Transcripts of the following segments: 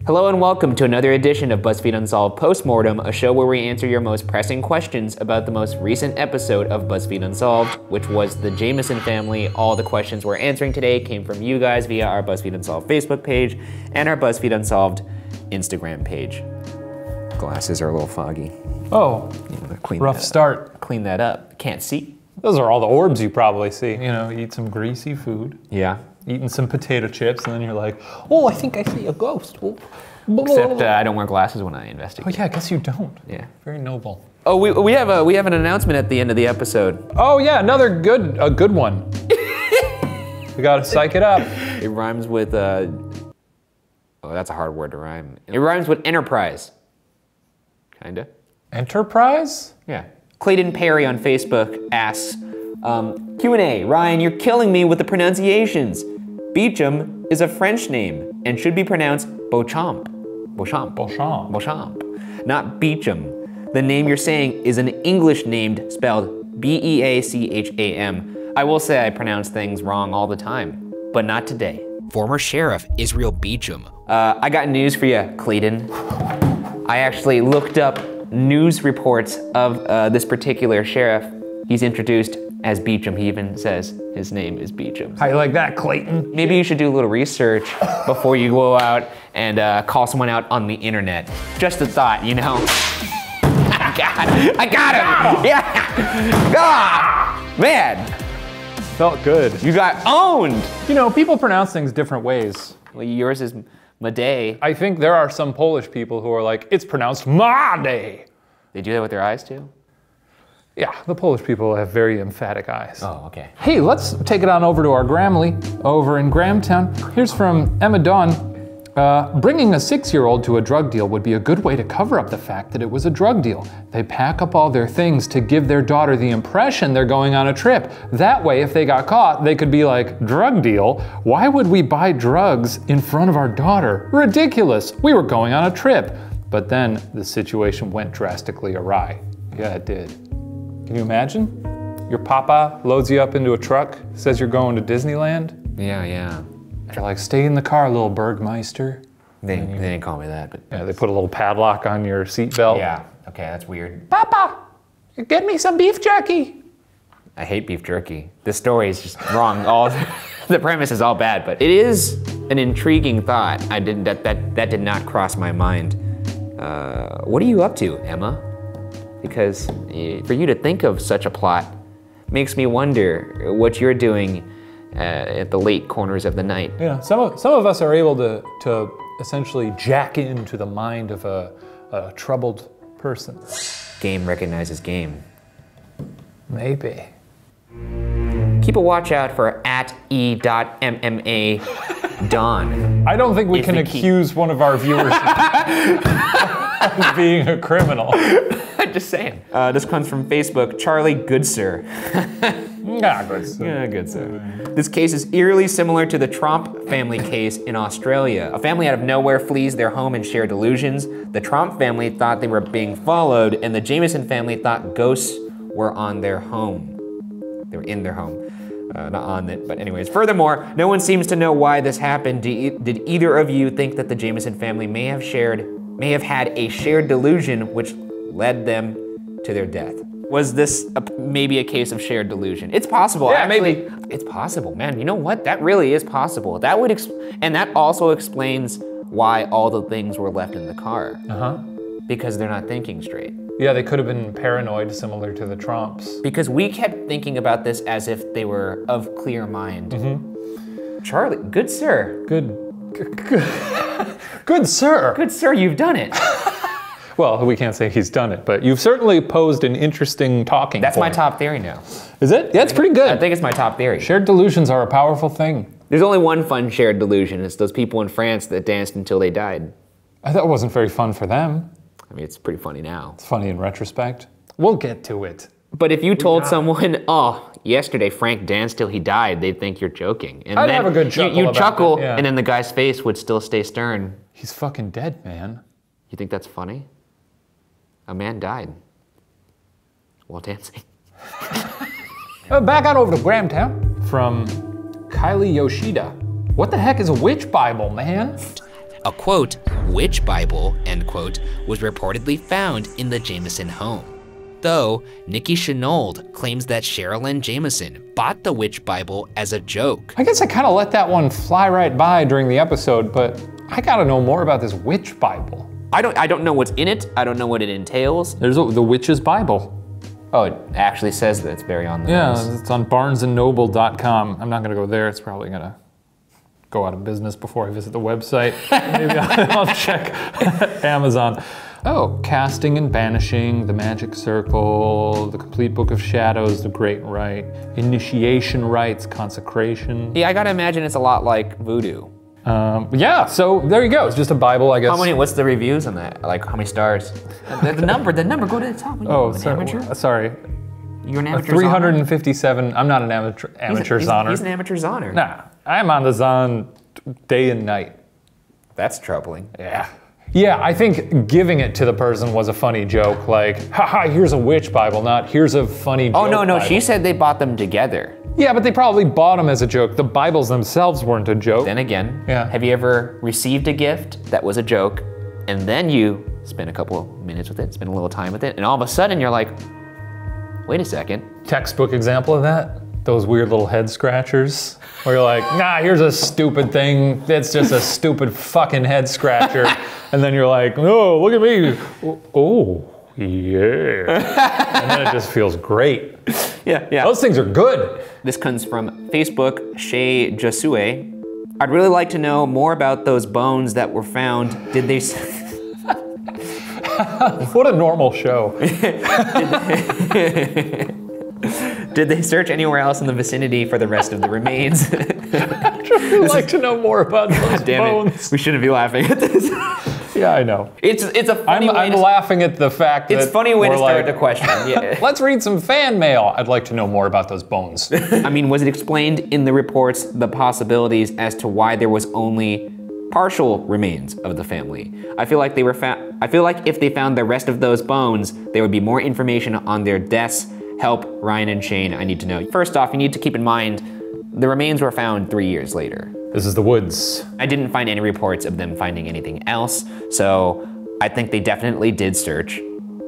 Hello and welcome to another edition of BuzzFeed Unsolved Postmortem, a show where we answer your most pressing questions about the most recent episode of BuzzFeed Unsolved, which was the Jamison Family. All the questions we're answering today came from you guys via our BuzzFeed Unsolved Facebook page and our BuzzFeed Unsolved Instagram page. Glasses are a little foggy. Oh, rough start. Clean that up. Can't see. Those are all the orbs you probably see. You know, eat some greasy food. Yeah. Eating some potato chips, and then you're like, oh, I think I see a ghost. Oh. Except I don't wear glasses when I investigate. Oh yeah, I guess you don't. Yeah. Very noble. Oh, we have an announcement at the end of the episode. Oh yeah, another good one. We gotta psych it up. It rhymes with, oh, that's a hard word to rhyme. It rhymes with enterprise. Kinda. Enterprise? Yeah. Clayton Perry on Facebook asks, Q&A, Ryan, you're killing me with the pronunciations. Beecham is a French name and should be pronounced Beauchamp. Beauchamp. Beauchamp. Beauchamp. Not Beecham. The name you're saying is an English named spelled B-E-A-C-H-A-M. I will say I pronounce things wrong all the time, but not today. Former Sheriff Israel Beecham. I got news for you, Clayton. I actually looked up news reports of this particular sheriff. He's introduced as Beecham. He even says his name is Beecham. How you like that, Clayton? Maybe you should do a little research before you go out and call someone out on the internet. Just a thought, you know? I got him! Yeah! Ah, man! Felt good. You got owned! You know, people pronounce things different ways. Well, yours is Madej. I think there are some Polish people who are like, it's pronounced Madej. They do that with their eyes too? Yeah, the Polish people have very emphatic eyes. Oh, okay. Hey, let's take it on over to our Grammy over in Grahamtown. Here's from Emma Dawn. Bringing a 6-year-old to a drug deal would be a good way to cover up the fact that it was a drug deal. They pack up all their things to give their daughter the impression they're going on a trip. That way, if they got caught, they could be like, drug deal? Why would we buy drugs in front of our daughter? Ridiculous, we were going on a trip. But then the situation went drastically awry. Yeah, it did. Can you imagine? Your papa loads you up into a truck, says you're going to Disneyland. Yeah. They're like, stay in the car, little Bergmeister. They didn't call me that, but... Yeah, they put a little padlock on your seatbelt. Yeah, okay, that's weird. Papa, get me some beef jerky. I hate beef jerky. The story is just wrong. The premise is all bad, but it is an intriguing thought. That did not cross my mind. What are you up to, Emma? Because for you to think of such a plot makes me wonder what you're doing at the late corners of the night. Yeah, some of us are able to essentially jack into the mind of a troubled person. Game recognizes game. Maybe. Keep a watch out for @e.mma Dawn. I don't think we can accuse one of our viewers of being a criminal. Just saying. This comes from Facebook, Charlie Goodsir. Yeah, good sir. Yeah, good sir. This case is eerily similar to the Tromp family case in Australia. A family out of nowhere flees their home and share delusions. The Tromp family thought they were being followed, and the Jamison family thought ghosts were on their home. They were in their home. Not on it, but anyways. Furthermore, no one seems to know why this happened. Did either of you think that the Jamison family may have had a shared delusion which led them to their death? Was this maybe a case of shared delusion? It's possible. Yeah, actually, maybe. It's possible, man. You know what? That really is possible. That would and that also explains why all the things were left in the car. Because they're not thinking straight. Yeah, they could have been paranoid, similar to the Tromps. Because we kept thinking about this as if they were of clear mind. Charlie, good sir. Good sir. Good sir, you've done it. Well, we can't say he's done it, but you've certainly posed an interesting talking That's point. my top theory now. Is it? Yeah, it's pretty good. I think it's my top theory. Shared delusions are a powerful thing. There's only one fun shared delusion. It's those people in France that danced until they died. I thought it wasn't very fun for them. I mean, it's pretty funny now. It's funny in retrospect. We'll get to it. But if you told someone, oh, yesterday Frank danced till he died, they'd think you're joking. And I'd then have a good chuckle you about chuckle, it, yeah. and then the guy's face would still stay stern. He's fucking dead, man. You think that's funny? A man died while dancing. Back on over to Grahamtown from Kylie Yoshida. What the heck is a witch Bible, man? A quote, witch Bible, end quote, was reportedly found in the Jamison home. Though, Nikki Chenault claims that Sherilyn Jamison bought the witch Bible as a joke. I guess I kind of let that one fly right by during the episode, but I gotta know more about this witch Bible. I don't know what's in it. I don't know what it entails. There's the witch's Bible. Oh, it actually says that it's very on the nose. Yeah, it's on barnesandnoble.com. I'm not gonna go there. It's probably gonna go out of business before I visit the website. Maybe I'll check Amazon. Oh, casting and banishing, the magic circle, the complete book of shadows, the great rite, initiation rites, consecration. Yeah, I gotta imagine it's a lot like voodoo. Yeah, so there you go. It's just a Bible, I guess. What's the reviews on that? Like, how many stars? the number, go to the top. Oh, sorry. You're an amateur 357, I'm not an amateur zoner. He's an amateur zoner. Nah, I'm on the zon day and night. That's troubling. Yeah. Yeah, I think giving it to the person was a funny joke, like, haha, here's a witch Bible, not here's a funny joke. Oh, no, Bible. She said they bought them together. Yeah, but they probably bought them as a joke. The Bibles themselves weren't a joke. Then again, yeah. Have you ever received a gift that was a joke, and then you spend a couple of minutes with it, spend a little time with it, and all of a sudden you're like, wait a second. Textbook example of that? Those weird little head scratchers, where you're like, nah, here's a stupid thing. It's just a stupid fucking head scratcher. And then you're like, oh, look at me. Oh, yeah. And then it just feels great. Yeah. Those things are good. This comes from Facebook, Shay Josue. I'd really like to know more about those bones that were found. Did they... What a normal show. Did they search anywhere else in the vicinity for the rest of the remains? I'd really like to know more about those bones. We shouldn't be laughing at this. Yeah, I know. It's a funny way I'm laughing at the fact that it's a funny way to start the question. Yeah. Let's read some fan mail. I'd like to know more about those bones. I mean, was it explained in the reports the possibilities as to why there was only partial remains of the family? I feel like if they found the rest of those bones, there would be more information on their deaths. Help, Ryan and Shane, I need to know. First off, you need to keep in mind, the remains were found 3 years later. This is the woods. I didn't find any reports of them finding anything else, so I think they definitely did search.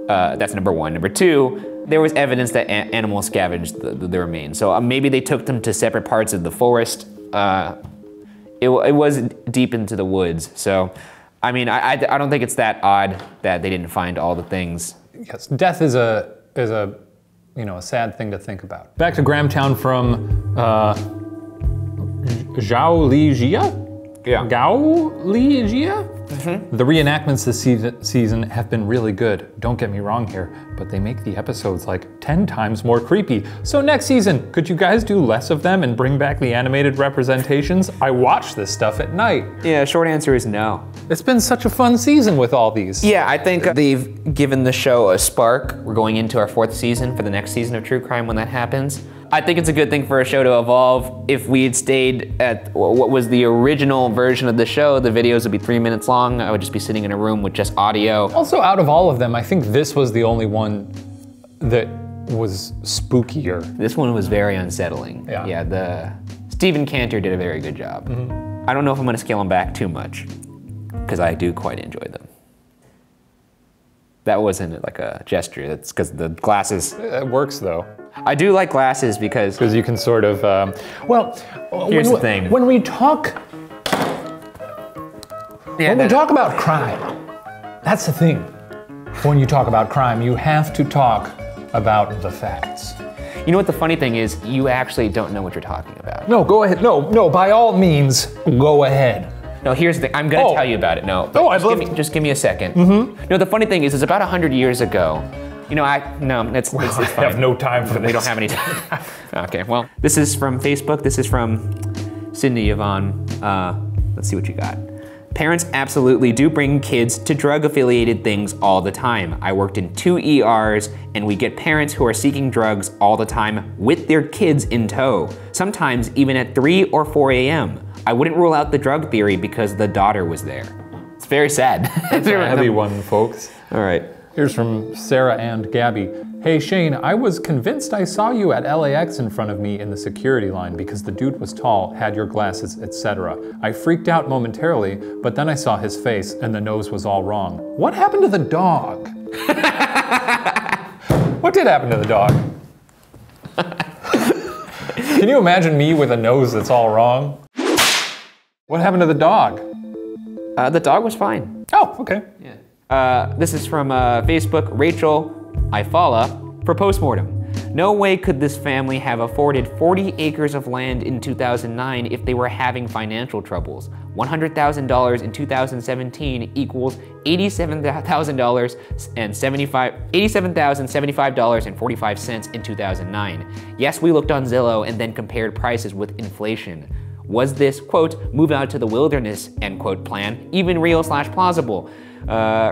That's number one. Number two, there was evidence that animals scavenged the remains, so maybe they took them to separate parts of the forest. It was deep into the woods, so I mean, I don't think it's that odd that they didn't find all the things. Yes, death is a sad thing to think about. Back to Gramtown from Zhao Li Jia? Yeah. Gao Li Jia? The reenactments this season have been really good. Don't get me wrong here, but they make the episodes like 10 times more creepy. So next season, could you guys do less of them and bring back the animated representations? I watch this stuff at night. Yeah, short answer is no. It's been such a fun season with all these. Yeah, I think they've given the show a spark. We're going into our 4th season for the next season of True Crime when that happens. I think it's a good thing for a show to evolve. If we had stayed at what was the original version of the show, the videos would be 3 minutes long. I would just be sitting in a room with just audio. Also, out of all of them, I think this was the only one that was spookier. This one was very unsettling. Yeah, Stephen Cantor did a very good job. I don't know if I'm gonna scale them back too much, because I do quite enjoy them. That wasn't like a gesture, that's because the glasses. It works though. I do like glasses because you can sort of, here's the thing. When we talk about crime, that's the thing. When you talk about crime, you have to talk about the facts. You know what the funny thing is? You actually don't know what you're talking about. No, go ahead. No, by all means, go ahead. No, here's the thing. I'm gonna tell you about it. No, just give me a second. No, the funny thing is, it's about 100 years ago. You know, it's fine. I have no time for this. We don't have any time. Okay, well, this is from Facebook. This is from Cindy Yvonne. Let's see what you got. Parents absolutely do bring kids to drug-affiliated things all the time. I worked in 2 ERs, and we get parents who are seeking drugs all the time with their kids in tow, sometimes even at 3 or 4 a.m. I wouldn't rule out the drug theory because the daughter was there. It's very sad. That's a heavy one, folks. All right. Here's from Sarah and Gabby. Hey Shane, I was convinced I saw you at LAX in front of me in the security line because the dude was tall, had your glasses, etc. I freaked out momentarily, but then I saw his face and the nose was all wrong. What happened to the dog? What did happen to the dog? Can you imagine me with a nose that's all wrong? What happened to the dog? The dog was fine. Oh, okay. Yeah. This is from Facebook, Rachel Ifala for postmortem. No way could this family have afforded 40 acres of land in 2009 if they were having financial troubles. $100,000 in 2017 equals $87,075.45 in 2009. Yes, we looked on Zillow and then compared prices with inflation. Was this, quote, move out to the wilderness, end quote, plan even real/plausible?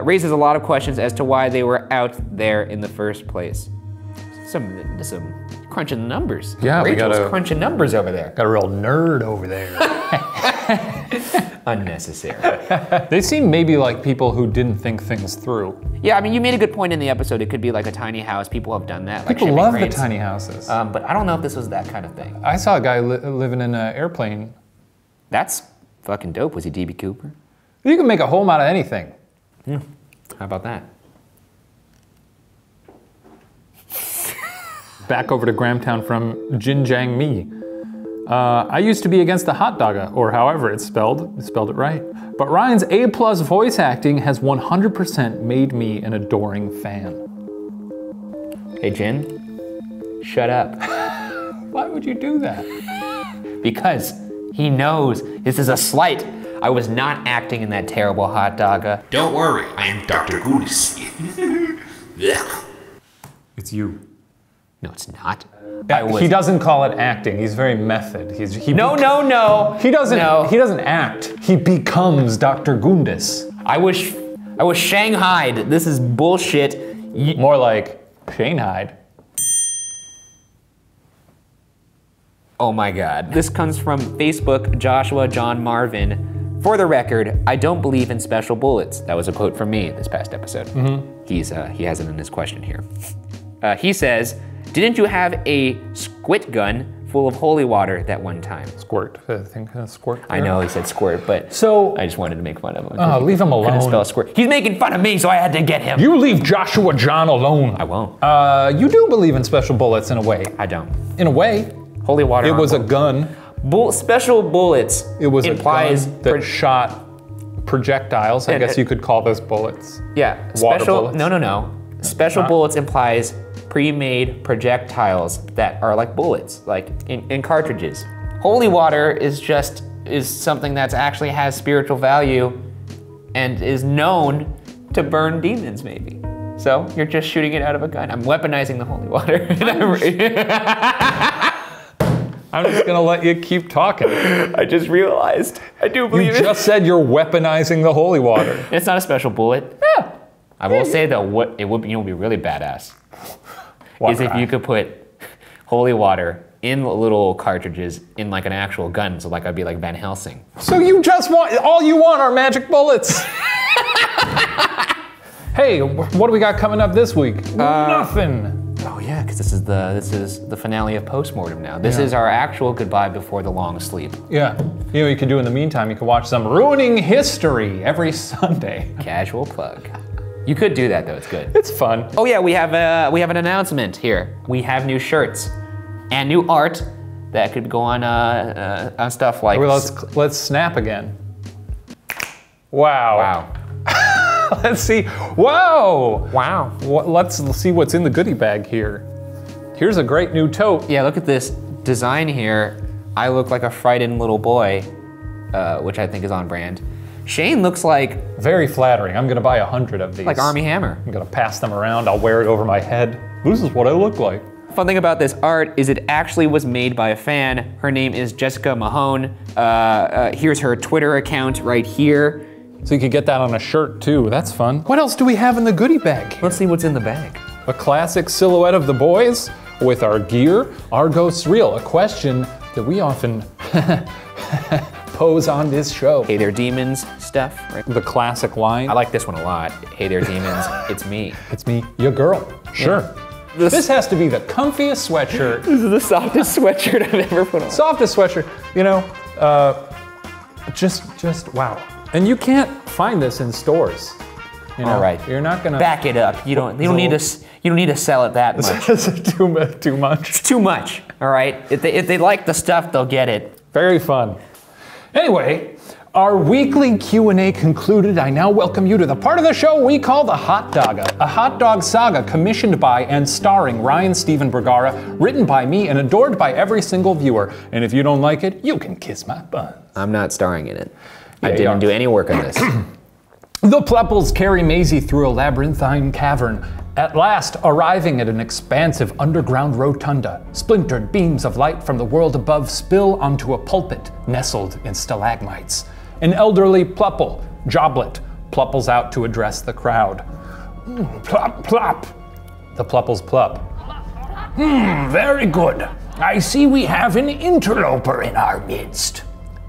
Raises a lot of questions as to why they were out there in the first place. Some crunching numbers. Yeah, Rachel's crunching numbers over there. Got a real nerd over there. Unnecessary. They seem maybe like people who didn't think things through. Yeah, I mean, you made a good point in the episode. It could be like a tiny house. People have done that. People love the tiny houses. But I don't know if this was that kind of thing. I saw a guy living in an airplane. That's fucking dope. Was he D.B. Cooper? You can make a home out of anything. Yeah. How about that? Back over to Gramtown from Jinjiang Mi. I used to be against the hot dogga, or however it's spelled it right. But Ryan's A+ voice acting has 100% made me an adoring fan. Hey, Jin, shut up. Why would you do that? Because he knows this is a slight. I was not acting in that terrible hot dogga. Don't worry, I am Dr. Goodis. It's you. No, it's not. He doesn't call it acting. He's very method. No. He doesn't act. He becomes Dr. Gundis. I was shanghaied. This is bullshit. More like Shanghaied. Oh my God. This comes from Facebook, Joshua John Marvin. For the record, I don't believe in special bullets. That was a quote from me this past episode. He has it in his question here. He says, didn't you have a squirt gun full of holy water that one time? Squirt, I think squirt. I know he said squirt, but so I just wanted to make fun of him. Leave him alone. Couldn't spell squirt. He's making fun of me, so I had to get him. You leave Joshua John alone. I won't. You do believe in special bullets in a way. I don't. In a way. Holy water. It was a gun. Special bullets. It was implies a gun that shot projectiles. I guess you could call those bullets. Yeah. Water bullets. No. Special bullets implies pre-made projectiles that are like bullets, like in cartridges. Holy water is something that actually has spiritual value and is known to burn demons, maybe. So you're just shooting it out of a gun. I'm weaponizing the holy water. I'm just gonna let you keep talking. I just realized. I do believe it. You just said you're weaponizing the holy water. It's not a special bullet. Yeah. I will say though, what it would be really badass is if you could put holy water in little cartridges in like an actual gun. So like I'd be like Van Helsing. So you just all you want are magic bullets. Hey, what do we got coming up this week? Nothing. Oh yeah, because this is the finale of Postmortem now. This is our actual goodbye before the long sleep. Yeah. You know what you can do in the meantime? You can watch some Ruining History every Sunday. Casual plug. You could do that though, it's good. It's fun. Oh yeah, we have an announcement here. We have new shirts and new art that could go on stuff like. Let's snap again. Wow. Let's see. Whoa! Wow. Let's see what's in the goodie bag here. Here's a great new tote. Yeah, look at this design here. I look like a frightened little boy, which I think is on brand. Shane looks like... Very flattering. I'm gonna buy 100 of these. Like Army Hammer. I'm gonna pass them around. I'll wear it over my head. This is what I look like. Fun thing about this art is it actually was made by a fan. Her name is Jessica Mahone. Here's her Twitter account right here. So you could get that on a shirt too. That's fun. What else do we have in the goodie bag? Let's see what's in the bag. A classic silhouette of the boys with our gear, our ghosts real, a question that we often pose on this show. Hey there demons stuff. Right? The classic line. I like this one a lot. Hey there demons, it's me. It's me, your girl. Sure. This has to be the comfiest sweatshirt. This is the softest sweatshirt I've ever put on. Softest sweatshirt, you know, just wow. And you can't find this in stores. You know, all right, you're not gonna back it up. You don't need to sell it that much. Is it too much? It's too much. All right. If they like the stuff, they'll get it. Very fun. Anyway, our weekly Q&A concluded. I now welcome you to the part of the show we call the Hot Dogga, a hot dog saga commissioned by and starring Ryan Stephen Bergara, written by me and adored by every single viewer. And if you don't like it, you can kiss my butt. I'm not starring in it. I didn't do any work on this. The Plepples carry Maisie through a labyrinthine cavern, at last arriving at an expansive underground rotunda. Splintered beams of light from the world above spill onto a pulpit nestled in stalagmites. An elderly Plepple, Joblet, plupples out to address the crowd. Plop, plop. The Plepples plup. Very good. I see we have an interloper in our midst.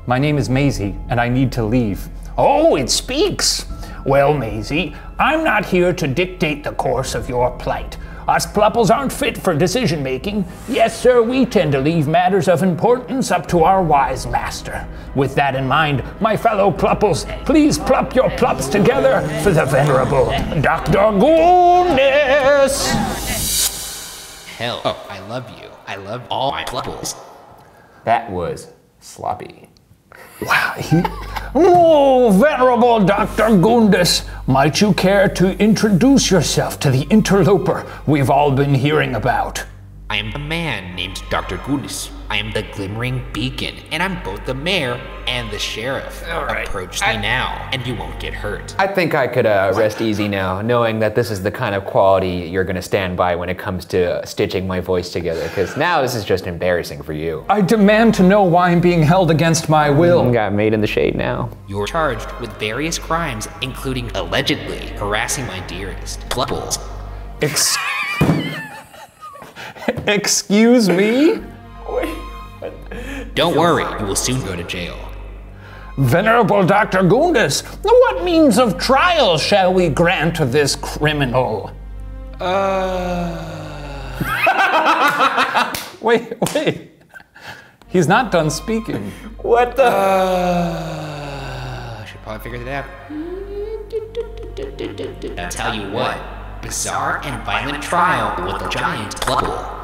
My name is Maisie, and I need to leave. Oh, it speaks. Well, Maisie, I'm not here to dictate the course of your plight. Us Plepples aren't fit for decision-making. Yes, sir, we tend to leave matters of importance up to our wise master. With that in mind, my fellow Plepples, please plop your plops together for the venerable Dr. Goodness. Hell, oh, I love you. I love all my Plepples. That was sloppy. Wow, Oh, venerable Dr. Gundus, might you care to introduce yourself to the interloper we've all been hearing about? I am a man named Dr. Gundus. I am the glimmering beacon, and I'm both the mayor and the sheriff. All right. Approach me now, and you won't get hurt. I think I could rest easy now, knowing that this is the kind of quality you're gonna stand by when it comes to stitching my voice together, because now this is just embarrassing for you. I demand to know why I'm being held against my will. Got made in the shade now. You're charged with various crimes, including allegedly harassing my dearest Plepples. Excuse me? Don't worry, you will soon go to jail. Venerable Dr. Gundus, what means of trial shall we grant to this criminal? Wait. He's not done speaking. What the? I should probably figure that out. I'll tell you what, bizarre and violent trial with a giant Pleppel.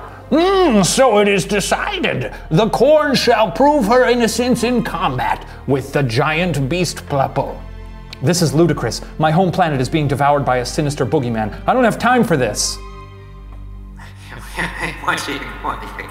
So it is decided. The corn shall prove her innocence in combat with the giant beast Pleppel. This is ludicrous. My home planet is being devoured by a sinister boogeyman. I don't have time for this. What are you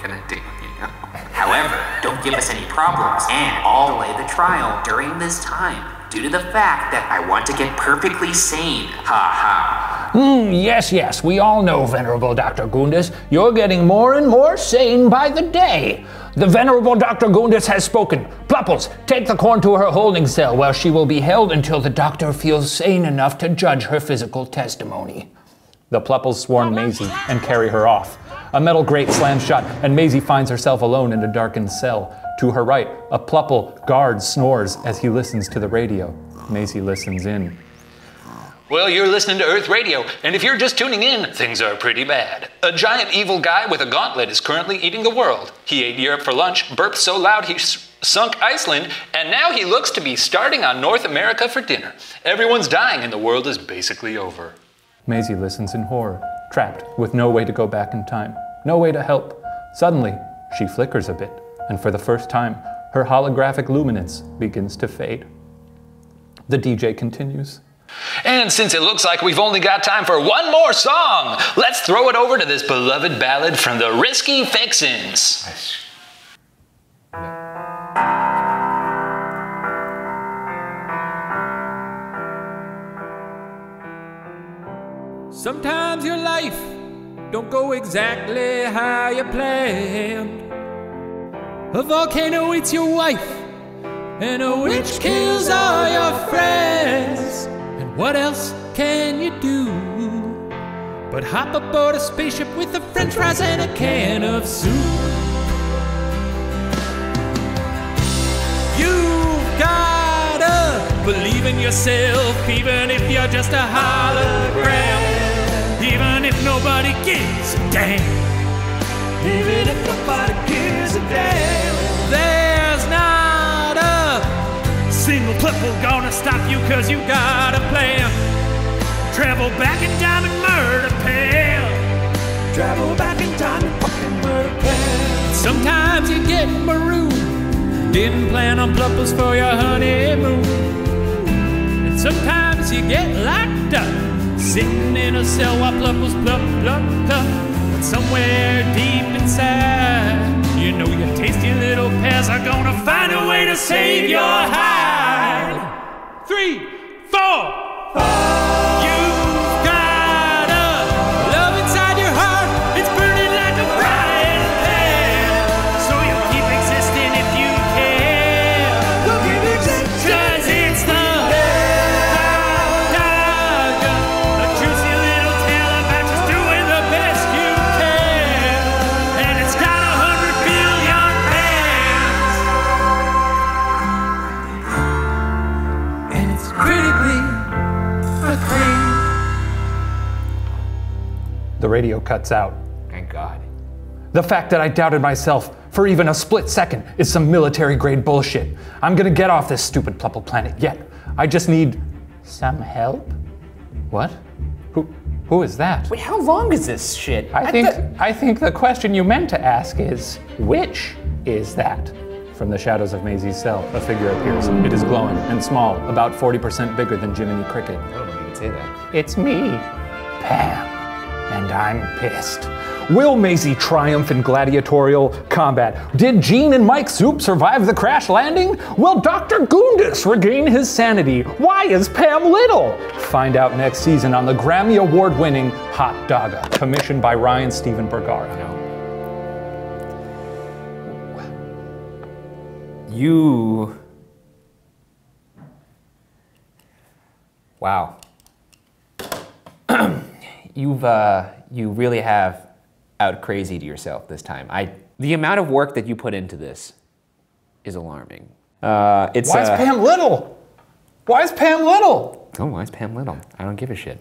gonna do, you know? However, don't give us any problems, and I'll delay the trial during this time, due to the fact that I want to get perfectly sane. Ha ha. Yes, we all know, Venerable Dr. Gundus. You're getting more and more sane by the day. The Venerable Dr. Gundus has spoken. Plepples, take the corn to her holding cell where she will be held until the doctor feels sane enough to judge her physical testimony. The Plepples swarm Maisie and carry her off. A metal grate slams shut, and Maisie finds herself alone in a darkened cell. To her right, a Plepple guard snores as he listens to the radio. Maisie listens in. Well, you're listening to Earth Radio, and if you're just tuning in, things are pretty bad. A giant evil guy with a gauntlet is currently eating the world. He ate Europe for lunch, burped so loud he sunk Iceland, and now he looks to be starting on North America for dinner. Everyone's dying and the world is basically over. Maisie listens in horror, trapped with no way to go back in time, no way to help. Suddenly, she flickers a bit, and for the first time, her holographic luminance begins to fade. The DJ continues. And since it looks like we've only got time for one more song, let's throw it over to this beloved ballad from the Risky Fixins. Sometimes your life don't go exactly how you planned. A volcano eats your wife, and a witch kills all your friends. And what else can you do but hop aboard a spaceship with a french fries and a can of soup? You've gotta believe in yourself, even if you're just a hologram. even if nobody gives a damn. Even if nobody gives a damn. There's not a single couple gonna stop you cause you got a plan. Travel back in time and murder pal. Travel back in time and fucking murder pal. Sometimes you get marooned. Didn't plan on pluppers for your honeymoon. And sometimes you get locked up, sitting in a cell while pluppers plup, plup, plup. But somewhere deep inside, you know your tasty little pals are gonna find a way to save your hide. 3, 4. You've got a love inside your heart. It's burning like a frying pan. So you'll keep existing if you can. We'll keep existing. 'Cause it's the Daga, a juicy little tale about just doing the best you can. And it's got 100 billion fans. And it's critically acclaimed. The radio cuts out. Thank God. The fact that I doubted myself for even a split second is some military-grade bullshit. I'm gonna get off this stupid plupple planet yet. I just need some help. What? Who is that? Wait, how long is this shit? I think the question you meant to ask is, which is that? From the shadows of Maisie's cell, a figure appears. It is glowing and small, about 40% bigger than Jiminy Cricket. I don't know if you can say that. It's me, Pam, and I'm pissed. Will Maisie triumph in gladiatorial combat? Did Gene and Mike Soup survive the crash landing? Will Dr. Goondis regain his sanity? Why is Pam little? Find out next season on the Grammy Award-winning Hot Dogga, commissioned by Ryan Stephen Bergara. You... Wow. You really have out crazied yourself this time. The amount of work that you put into this is alarming. Why is Pam little? Why is Pam little? Oh, why is Pam little? I don't give a shit.